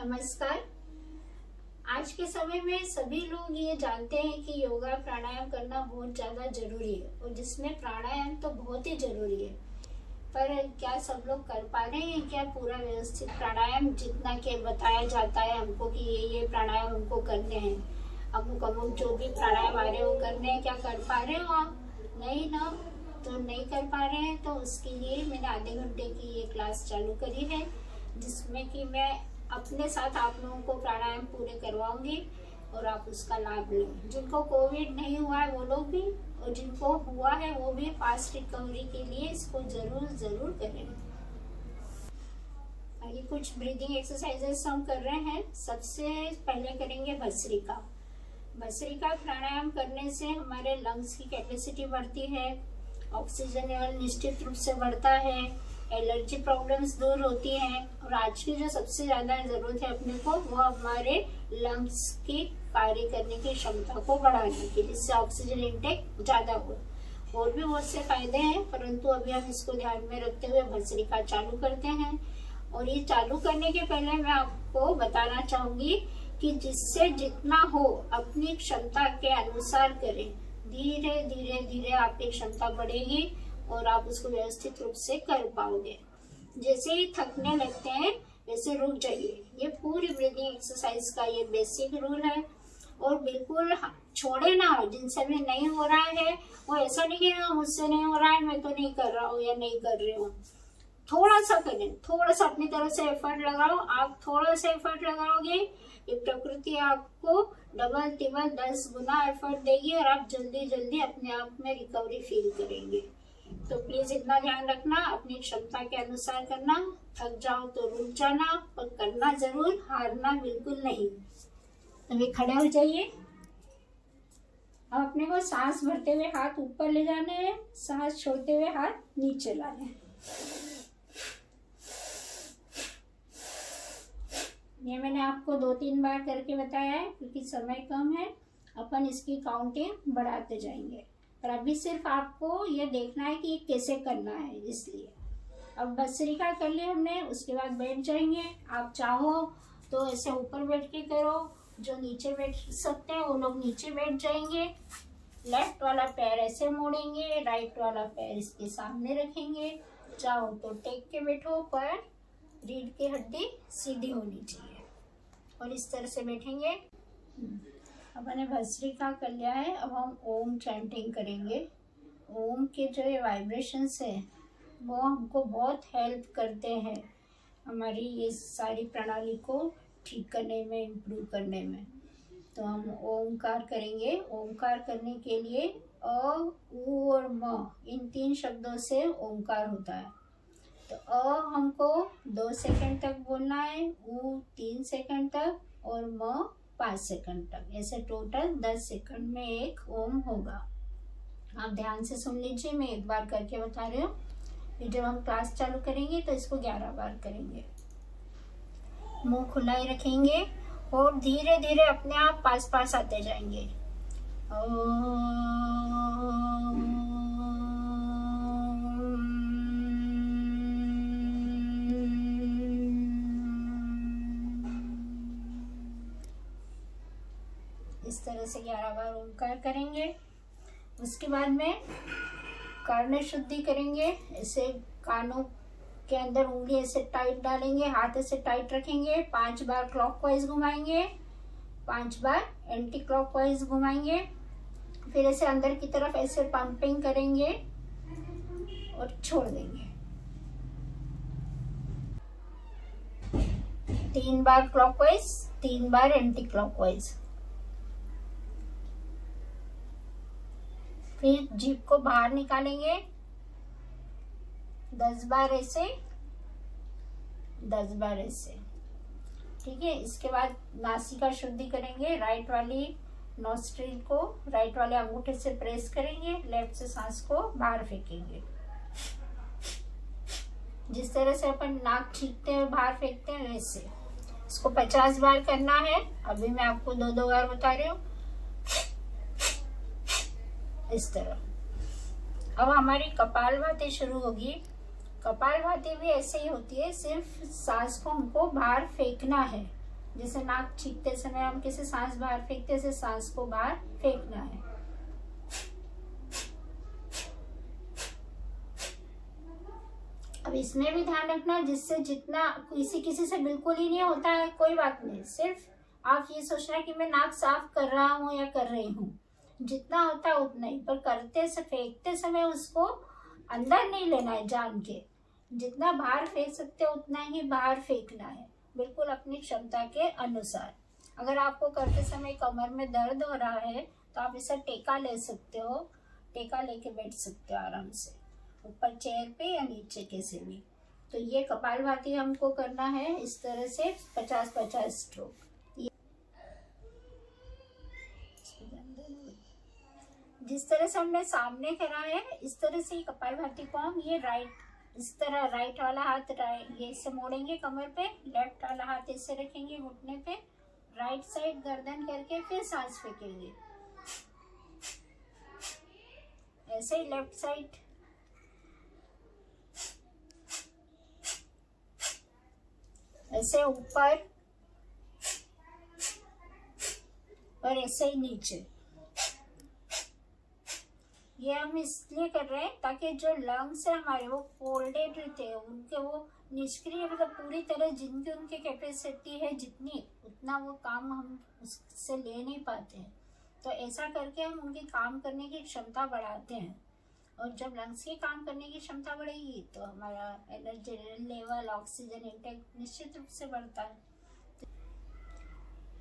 नमस्कार। आज के समय में सभी लोग ये जानते हैं कि योगा प्राणायाम करना बहुत ज़्यादा जरूरी है और जिसमें प्राणायाम तो बहुत ही जरूरी है। पर क्या सब लोग कर पा रहे हैं क्या पूरा व्यवस्थित प्राणायाम जितना के बताया जाता है हमको कि ये प्राणायाम हमको करने हैं, अमुक अमुक जो भी प्राणायाम आ रहे हैं वो करने हैं, क्या कर पा रहे हो आप? नहीं ना, तो नहीं कर पा रहे हैं तो उसके लिए मैंने आधे घंटे की ये क्लास चालू करी है जिसमें कि मैं अपने साथ आप लोगों को प्राणायाम पूरे करवाऊंगी और आप उसका लाभ लें। जिनको कोविड नहीं हुआ है वो लोग भी और जिनको हुआ है वो भी फास्ट रिकवरी के लिए इसको जरूर करें। आगे कुछ ब्रीदिंग एक्सरसाइजेस हम कर रहे हैं। सबसे पहले करेंगे भस्त्रिका। भस्त्रिका प्राणायाम करने से हमारे लंग्स की कैपेसिटी बढ़ती है, ऑक्सीजन लेवल निश्चित रूप से बढ़ता है, एलर्जी प्रॉब्लम्स दूर होती हैं और आज की जो सबसे ज्यादा जरूरत है अपने को वो हमारे लंग्स की कार्य करने की क्षमता को बढ़ाने की, जिससे ऑक्सीजन इंटेक ज्यादा हो। और भी बहुत से फायदे हैं परंतु अभी हम इसको ध्यान में रखते हुए भस्त्रिका चालू करते हैं। और ये चालू करने के पहले मैं आपको बताना चाहूंगी कि जिससे जितना हो अपनी क्षमता के अनुसार करें। धीरे धीरे धीरे आपकी क्षमता बढ़ेगी और आप उसको व्यवस्थित रूप से कर पाओगे। जैसे ही थकने लगते हैं वैसे रुक जाइए। ये पूरी ब्रीदिंग एक्सरसाइज का ये बेसिक रूल है और बिल्कुल छोड़े ना। जिनसे भी नहीं हो रहा है वो ऐसा नहीं कि मुझसे नहीं हो रहा है मैं तो नहीं कर रहा हूँ या नहीं कर रही हूँ। थोड़ा सा करें, थोड़ा सा अपनी तरफ से एफर्ट लगाओ। आप थोड़ा सा एफर्ट लगाओगे ये प्रकृति आपको डबल तिबल 10 गुना एफर्ट देगी और आप जल्दी जल्दी अपने आप में रिकवरी फील करेंगे। तो प्लीज इतना ध्यान रखना, अपनी क्षमता के अनुसार करना। थक जाओ तो रुक जाना पर करना जरूर, हारना बिल्कुल नहीं। अभी खड़े हो जाइए। अब अपने को सांस भरते हुए हाथ ऊपर ले जाने हैं, सांस छोड़ते हुए हाथ नीचे लाने हैं। ये मैंने आपको 2-3 बार करके बताया है क्योंकि समय कम है, अपन इसकी काउंटिंग बढ़ाते जाएंगे। पर अभी सिर्फ आपको ये देखना है कि कैसे करना है, इसलिए अब भस्त्रिका कर लिया हमने। उसके बाद बैठ जाएंगे। आप चाहो तो ऐसे ऊपर बैठ के करो, जो नीचे बैठ सकते हैं वो लोग नीचे बैठ जाएंगे। लेफ्ट वाला पैर ऐसे मोड़ेंगे, राइट वाला पैर इसके सामने रखेंगे। चाहो तो टेक के बैठो पर रीढ़ की हड्डी सीधी होनी चाहिए और इस तरह से बैठेंगे। अब मैंने भस्त्रिका कर लिया है। अब हम ओम चैंटिंग करेंगे। ओम के जो ये वाइब्रेशंस है वो हमको बहुत हेल्प करते हैं हमारी ये सारी प्रणाली को ठीक करने में, इम्प्रूव करने में। तो हम ओमकार करेंगे। ओमकार करने के लिए अ, उ और म इन 3 शब्दों से ओमकार होता है। तो अ हमको 2 सेकंड तक बोलना है, उ 3 सेकंड तक और म 5 सेकंड तक। ऐसे टोटल 10 सेकंड में एक ओम होगा। आप ध्यान से सुन लीजिए, मैं एक बार करके बता रही हूँ। फिर जब हम क्लास चालू करेंगे तो इसको 11 बार करेंगे। मुंह खुला ही रखेंगे और धीरे धीरे अपने आप पास पास आते जाएंगे। इस तरह से 11 बार ओमकार करेंगे। उसके बाद में कर्ण शुद्धि करेंगे। ऐसे कानों के अंदर उंगली ऐसे टाइट डालेंगे, हाथ ऐसे टाइट रखेंगे। 5 बार क्लॉकवाइज घुमाएंगे, 5 बार एंटी क्लॉकवाइज घुमाएंगे। फिर ऐसे अंदर की तरफ ऐसे पंपिंग करेंगे और छोड़ देंगे। 3 बार क्लॉकवाइज, 3 बार एंटी क्लॉकवाइज। फिर जीभ को बाहर निकालेंगे 10 बार ऐसे, 10 बार ऐसे। ठीक है। इसके बाद नासिका शुद्धि करेंगे। राइट वाली नॉस्ट्रिल को राइट वाले अंगूठे से प्रेस करेंगे, लेफ्ट से सांस को बाहर फेंकेंगे। जिस तरह से अपन नाक छींकते हैं बाहर फेंकते हैं वैसे इसको 50 बार करना है। अभी मैं आपको 2-2 बार बता रही हूँ, इस तरह। अब हमारी कपालभाति शुरू होगी। कपालभाति भी ऐसे ही होती है, सिर्फ सांस को हमको बाहर फेंकना है। जैसे नाक छींकते समय हम किसी सांस बाहर फेंकते, ऐसे सांस को बाहर फेंकना है। अब इसमें भी ध्यान रखना, जिससे जितना किसी से बिल्कुल ही नहीं होता है कोई बात नहीं, सिर्फ आप ये सोचना कि मैं नाक साफ कर रहा हूँ या कर रही हूँ, जितना होता है उतना ही, पर करते से फेंकते समय उसको अंदर नहीं लेना है, जान के जितना बाहर फेंक सकते हो उतना ही बाहर फेंकना है, बिल्कुल अपनी क्षमता के अनुसार। अगर आपको करते समय कमर में दर्द हो रहा है तो आप इसे टेका ले सकते हो, टेका लेके बैठ सकते हो आराम से, ऊपर चेयर पे या नीचे कैसे भी। तो ये कपालभाति हमको करना है इस तरह से 50-50 स्ट्रोक। जिस तरह से हमने सामने करा है इस तरह से कपालभाति को हम ये राइट, इस तरह राइट वाला हाथ ये से मोड़ेंगे कमर पे, लेफ्ट वाला हाथ ऐसे रखेंगे घुटने पे, राइट साइड गर्दन करके फिर सांस फेंकेंगे, ऐसे ही लेफ्ट साइड, ऐसे ऊपर और ऐसे ही नीचे। ये हम इसलिए कर रहे हैं ताकि जो लंग्स है हमारे वो फोल्डेड रहते हैं, उनके वो निष्क्रिय, मतलब पूरी तरह जिनकी उनकी कैपेसिटी है जितनी, उतना वो काम हम उससे ले नहीं पाते हैं। तो ऐसा करके हम उनकी काम करने की क्षमता बढ़ाते हैं, और जब लंग्स की काम करने की क्षमता बढ़ेगी तो हमारा एनर्जी लेवल, ऑक्सीजन इंटेक निश्चित रूप से बढ़ता है।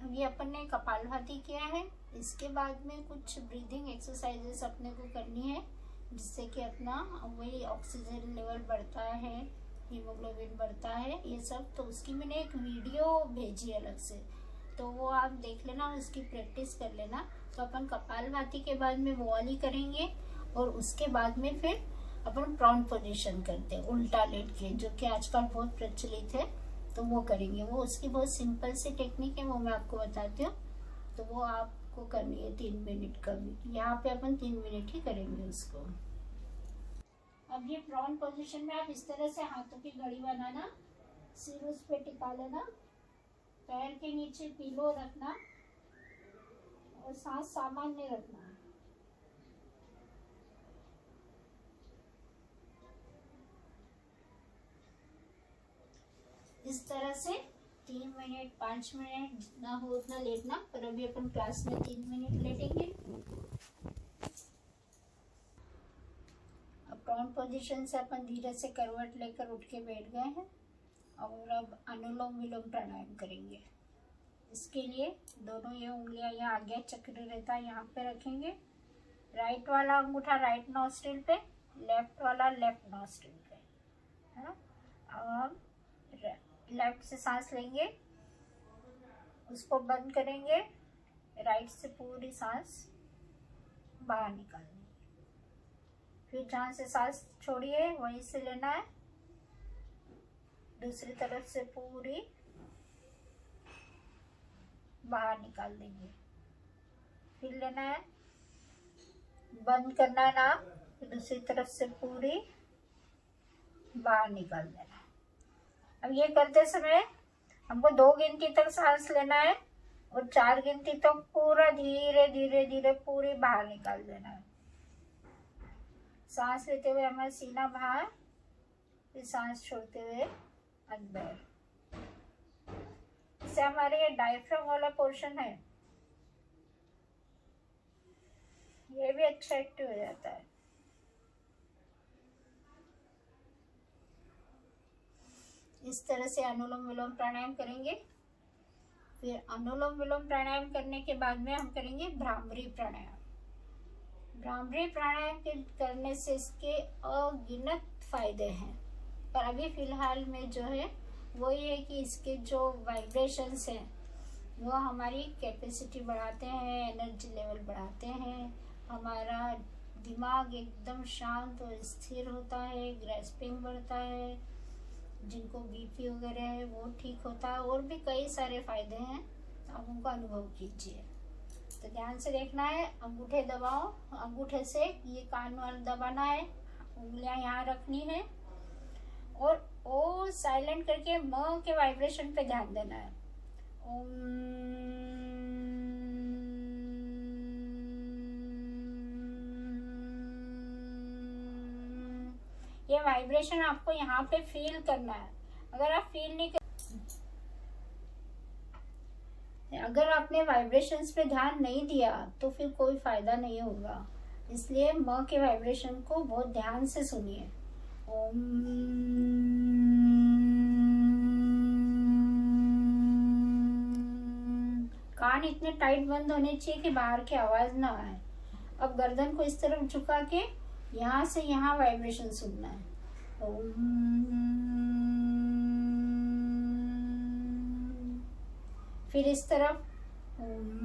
अभी अपन ने कपालभाति किया है, इसके बाद में कुछ ब्रीदिंग एक्सरसाइजेस अपने को करनी है, जिससे कि अपना वही ऑक्सीजन लेवल बढ़ता है, हीमोग्लोबिन बढ़ता है, ये सब। तो उसकी मैंने एक वीडियो भेजी अलग से, तो वो आप देख लेना, उसकी प्रैक्टिस कर लेना। तो अपन कपालभाति के बाद में वो वाली करेंगे, और उसके बाद में फिर अपन प्राउन पोजीशन करते हैं उल्टा लेट के, जो कि आजकल बहुत प्रचलित है, तो वो करेंगे। वो उसकी बहुत सिंपल सी टेक्निक है, वो मैं आपको बताती हूँ। तो वो आपको करनी है 3 मिनट का भी, यहाँ पे अपन 3 मिनट ही करेंगे उसको। अब ये प्राउन पोजीशन में आप इस तरह से हाथों की घड़ी बनाना, सिर उस पे टिका लेना, पैर के नीचे पिलो रखना और सांस सामान्य रखना। इस तरह से 3 मिनट 5 मिनट जितना हो उतना लेटना, पर अभी अपन क्लास में 3 मिनट लेटेंगे। अब प्राउन पोजीशन से अपन धीरे से करवट लेकर उठ के बैठ गए हैं, और अब अनुलोम विलोम प्राणायाम करेंगे। इसके लिए दोनों ये उंगलियां यहाँ आगे चक्र रहता है यहाँ पे रखेंगे, राइट वाला अंगूठा राइट नॉस्ट्रिल पे, लेफ्ट वाला लेफ्ट नॉस्ट्रिल पे, है ना। अब लेफ्ट से सांस लेंगे, उसको बंद करेंगे, राइट से पूरी सांस बाहर निकालनी, फिर जहाँ से सांस छोड़िए वहीं से लेना है, दूसरी तरफ से पूरी बाहर निकाल देंगे, फिर लेना है, बंद करना है ना, फिर दूसरी तरफ से पूरी बाहर निकाल देना। अब ये करते समय हमको 2 गिनती तक सांस लेना है, और 4 गिनती तक पूरा धीरे धीरे धीरे पूरी बाहर निकाल देना है। सांस लेते हुए हमारा सीना बाहर, फिर सांस छोड़ते हुए अंदर। इससे हमारे ये डायफ्राम वाला पोर्शन है, ये भी अच्छा एक्टिव हो जाता है। इस तरह से अनुलोम विलोम प्राणायाम करेंगे। फिर अनुलोम विलोम प्राणायाम करने के बाद में हम करेंगे भ्रामरी प्राणायाम। भ्रामरी प्राणायाम करने से इसके अगिनत फायदे हैं, पर अभी फिलहाल में जो है वो ये है कि इसके जो वाइब्रेशंस हैं वो हमारी कैपेसिटी बढ़ाते हैं, एनर्जी लेवल बढ़ाते हैं, हमारा दिमाग एकदम शांत और स्थिर होता है, ग्रेस्पिंग बढ़ता है, जिनको बीपी वगैरह है वो ठीक होता है, और भी कई सारे फायदे हैं, आप उनको अनुभव कीजिए। तो ध्यान से देखना है, अंगूठे दबाओ, अंगूठे से ये कान वाला दबाना है, उंगलियां यहाँ रखनी है, और ओ साइलेंट करके म के वाइब्रेशन पे ध्यान देना है, ये वाइब्रेशन आपको यहाँ पे फील करना है। अगर आप फील नहीं कर, अगर आपने वाइब्रेशंस पे ध्यान नहीं दिया तो फिर कोई फायदा नहीं होगा। इसलिए म के वाइब्रेशन को बहुत ध्यान से सुनिए। ओम। कान इतने टाइट बंद होने चाहिए कि बाहर की आवाज ना आए। अब गर्दन को इस तरफ झुका के यहाँ से यहाँ वाइब्रेशन सुनना है। ओम। फिर इस तरफ ओम।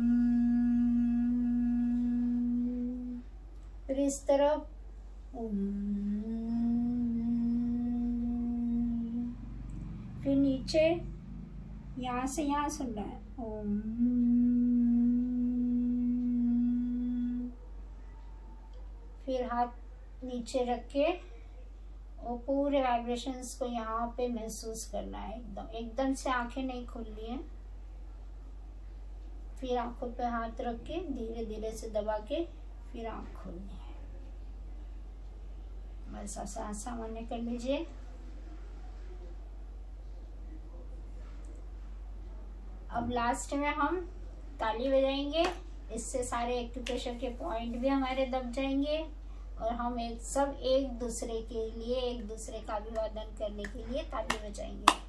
फिर इस तरफ ओम। फिर नीचे यहाँ से यहाँ सुनना है। ओम। फिर हाथ नीचे रख के और पूरे वाइब्रेशंस को यहाँ पे महसूस करना है। एकदम से आंखें नहीं खोलनी है। फिर आंखों पे हाथ रख के धीरे धीरे से दबा के फिर आंख खोलनी है। बस ऐसा सामान्य कर लीजिए। अब लास्ट में हम ताली बजाएंगे। इससे सारे एक्यूप्रेशर के पॉइंट भी हमारे दब जाएंगे और हम एक दूसरे के लिए, एक दूसरे का अभिवादन करने के लिए ताली बजाएंगे।